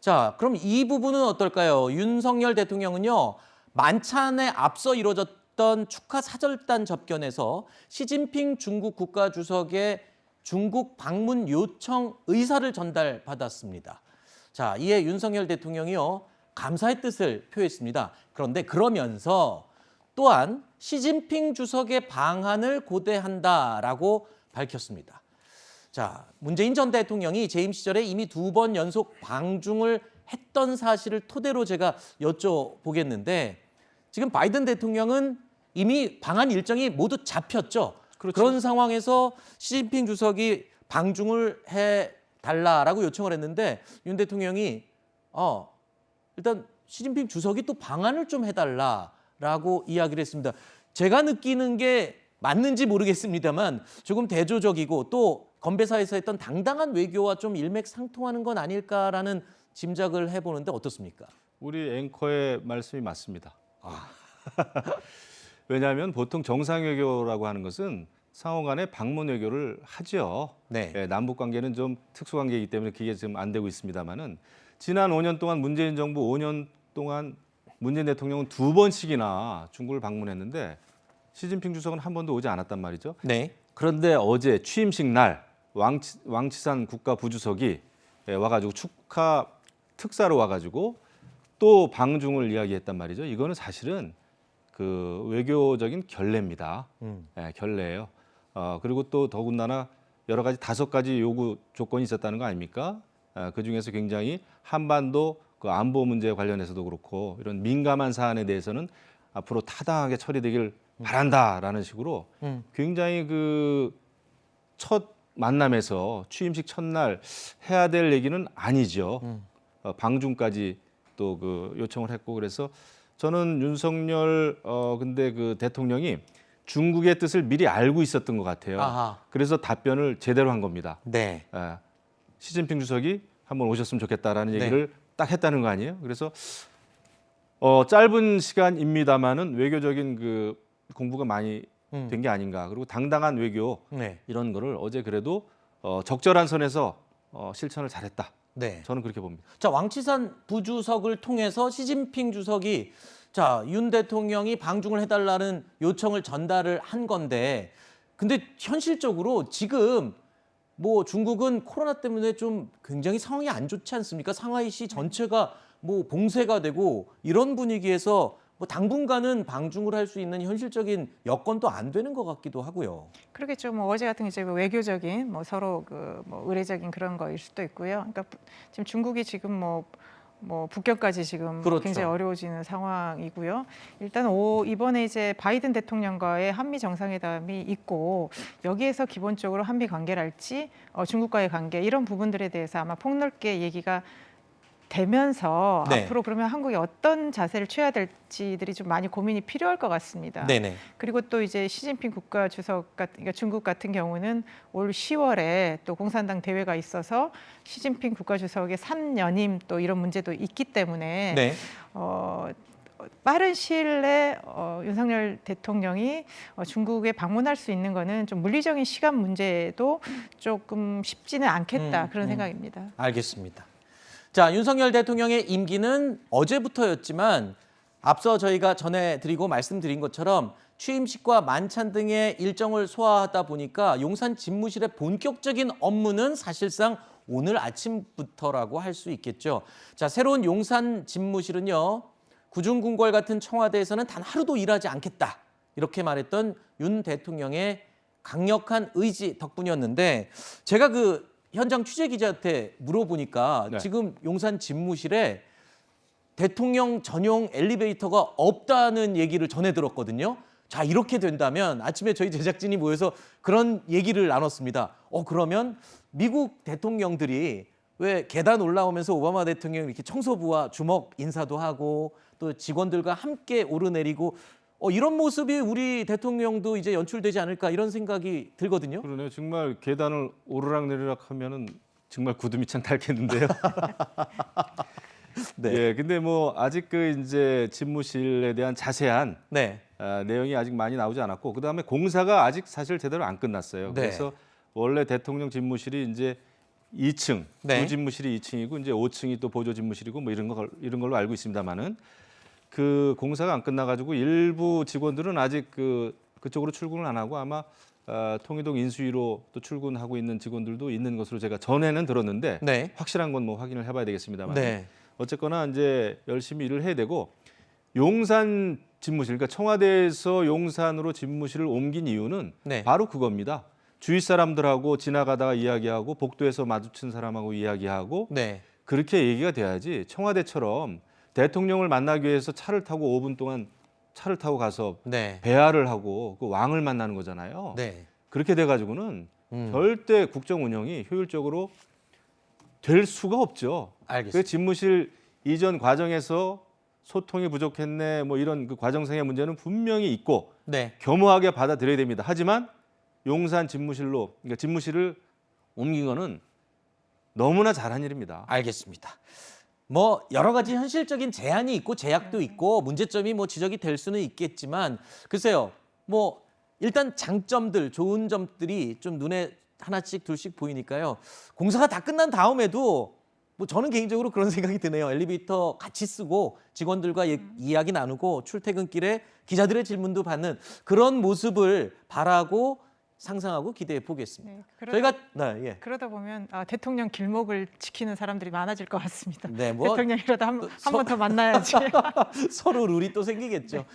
자, 그럼 이 부분은 어떨까요? 윤석열 대통령은요, 만찬에 앞서 이루어졌던 축하 사절단 접견에서 시진핑 중국 국가주석의 중국 방문 요청 의사를 전달받았습니다. 자, 이에 윤석열 대통령이요, 감사의 뜻을 표했습니다. 그런데 그러면서 또한 시진핑 주석의 방한을 고대한다라고 밝혔습니다. 자, 문재인 전 대통령이 재임 시절에 이미 2번 연속 방중을 했던 사실을 토대로 제가 여쭤보겠는데, 지금 바이든 대통령은 이미 방한 일정이 모두 잡혔죠. 그렇죠. 그런 상황에서 시진핑 주석이 방중을 해달라라고 요청을 했는데 윤 대통령이 일단 시진핑 주석이 또 방한을 좀 해달라라고 이야기를 했습니다. 제가 느끼는 게 맞는지 모르겠습니다만 조금 대조적이고 또 건배사에서 했던 당당한 외교와 좀 일맥상통하는 건 아닐까라는 짐작을 해보는데 어떻습니까? 우리 앵커의 말씀이 맞습니다. 왜냐하면 보통 정상 외교라고 하는 것은 상호 간의 방문 외교를 하죠. 네. 남북 관계는 좀 특수 관계이기 때문에 그게 지금 안 되고 있습니다만은 지난 5년 동안 문재인 정부 5년 동안 문재인 대통령은 2번씩이나 중국을 방문했는데 시진핑 주석은 한 번도 오지 않았단 말이죠. 네. 그런데 어제 취임식 날 왕치산 국가부주석이 와가지고 축하 특사로 와가지고 또 방중을 이야기했단 말이죠. 이거는 사실은 그 외교적인 결례입니다. 결례예요. 그리고 또 더군다나 여러 가지 5가지 요구 조건이 있었다는 거 아닙니까? 그 중에서 굉장히 한반도 그 안보 문제 관련해서도 그렇고 이런 민감한 사안에 대해서는 앞으로 타당하게 처리되길 바란다라는 식으로 굉장히 그 첫 만남에서 취임식 첫날 해야 될 얘기는 아니죠. 방중까지 또 그 요청을 했고 그래서 저는 윤석열 근데 그 대통령이 중국의 뜻을 미리 알고 있었던 것 같아요. 아하. 그래서 답변을 제대로 한 겁니다. 네. 시진핑 주석이 한번 오셨으면 좋겠다라는 네. 얘기를 딱 했다는 거 아니에요? 그래서 짧은 시간입니다만은 외교적인 그 공부가 많이 된 게 아닌가. 그리고 당당한 외교 네. 이런 거를 어제 그래도 적절한 선에서 실천을 잘했다. 네. 저는 그렇게 봅니다. 자, 왕치산 부주석을 통해서 시진핑 주석이 자, 윤 대통령이 방중을 해달라는 요청을 전달을 한 건데, 근데 현실적으로 지금 뭐 중국은 코로나 때문에 좀 굉장히 상황이 안 좋지 않습니까? 상하이시 전체가 뭐 봉쇄가 되고 이런 분위기에서 뭐 당분간은 방중을 할 수 있는 현실적인 여건도 안 되는 것 같기도 하고요. 그러겠죠. 뭐 어제 같은 이제 외교적인 뭐 서로 그 뭐 의례적인 그런 거일 수도 있고요. 그러니까 지금 중국이 지금 뭐 북경까지 지금 그렇죠. 굉장히 어려워지는 상황이고요. 일단 이번에 이제 바이든 대통령과의 한미 정상회담이 있고 여기에서 기본적으로 한미 관계랄지 중국과의 관계 이런 부분들에 대해서 아마 폭넓게 얘기가 되면서 네. 앞으로 그러면 한국이 어떤 자세를 취해야 될지들이 좀 많이 고민이 필요할 것 같습니다. 네네. 그리고 또 이제 시진핑 국가주석 그러니까 중국 같은 경우는 올 10월에 또 공산당 대회가 있어서 시진핑 국가주석의 3연임 또 이런 문제도 있기 때문에 네. 빠른 시일 내에 윤석열 대통령이 중국에 방문할 수 있는 거는 좀 물리적인 시간 문제도 조금 쉽지는 않겠다 그런 생각입니다. 알겠습니다. 자, 윤석열 대통령의 임기는 어제부터였지만 앞서 저희가 전해드리고 말씀드린 것처럼 취임식과 만찬 등의 일정을 소화하다 보니까 용산 집무실의 본격적인 업무는 사실상 오늘 아침부터라고 할 수 있겠죠. 자, 새로운 용산 집무실은요, 구중궁궐 같은 청와대에서는 단 하루도 일하지 않겠다. 이렇게 말했던 윤 대통령의 강력한 의지 덕분이었는데 제가 그 현장 취재 기자한테 물어보니까 네. 지금 용산 집무실에 대통령 전용 엘리베이터가 없다는 얘기를 전해 들었거든요. 자, 이렇게 된다면 아침에 저희 제작진이 모여서 그런 얘기를 나눴습니다. 그러면 미국 대통령들이 왜 계단 올라오면서 오바마 대통령이 이렇게 청소부와 주먹 인사도 하고 또 직원들과 함께 오르내리고 이런 모습이 우리 대통령도 이제 연출되지 않을까 이런 생각이 들거든요. 그러네요. 정말 계단을 오르락내리락 하면은 정말 구두미 찬 닳겠는데요. 네. 예, 근데 뭐 아직 그 이제 집무실에 대한 자세한 네. 내용이 아직 많이 나오지 않았고, 그 다음에 공사가 아직 사실 제대로 안 끝났어요. 네. 그래서 원래 대통령 집무실이 이제 2층 네. 주집무실이 2층이고 이제 5층이 또 보조 집무실이고 뭐 이런 걸로 알고 있습니다만은 그 공사가 안 끝나가지고 일부 직원들은 아직 그쪽으로 출근을 안 하고 아마 통이동 인수위로 또 출근하고 있는 직원들도 있는 것으로 제가 전에는 들었는데 네. 확실한 건 뭐 확인을 해봐야 되겠습니다만 네. 어쨌거나 이제 열심히 일을 해야 되고 용산 집무실 그러니까 청와대에서 용산으로 집무실을 옮긴 이유는 네. 바로 그겁니다. 주위 사람들하고 지나가다가 이야기하고 복도에서 마주친 사람하고 이야기하고 네. 그렇게 얘기가 돼야지 청와대처럼 대통령을 만나기 위해서 차를 타고 5분 동안 차를 타고 가서 네. 배야를 하고 그 왕을 만나는 거잖아요. 네. 그렇게 돼가지고는 절대 국정 운영이 효율적으로 될 수가 없죠. 알겠습니다. 그 집무실 이전 과정에서 소통이 부족했네 뭐 이런 그 과정상의 문제는 분명히 있고 네. 겸허하게 받아들여야 됩니다. 하지만 용산 집무실로 그러니까 집무실을 옮긴 거는 너무나 잘한 일입니다. 알겠습니다. 뭐 여러 가지 현실적인 제한이 있고 제약도 있고 문제점이 뭐 지적이 될 수는 있겠지만 글쎄요. 뭐 일단 장점들, 좋은 점들이 좀 눈에 하나씩 둘씩 보이니까요. 공사가 다 끝난 다음에도 뭐 저는 개인적으로 그런 생각이 드네요. 엘리베이터 같이 쓰고 직원들과 이야기 나누고 출퇴근길에 기자들의 질문도 받는 그런 모습을 바라고 상상하고 기대해 보겠습니다. 네, 저희가 예. 그러다 보면 대통령 길목을 지키는 사람들이 많아질 것 같습니다. 네, 뭐 대통령이라도 한 서- 번 더 만나야지. 서로 룰이 또 생기겠죠.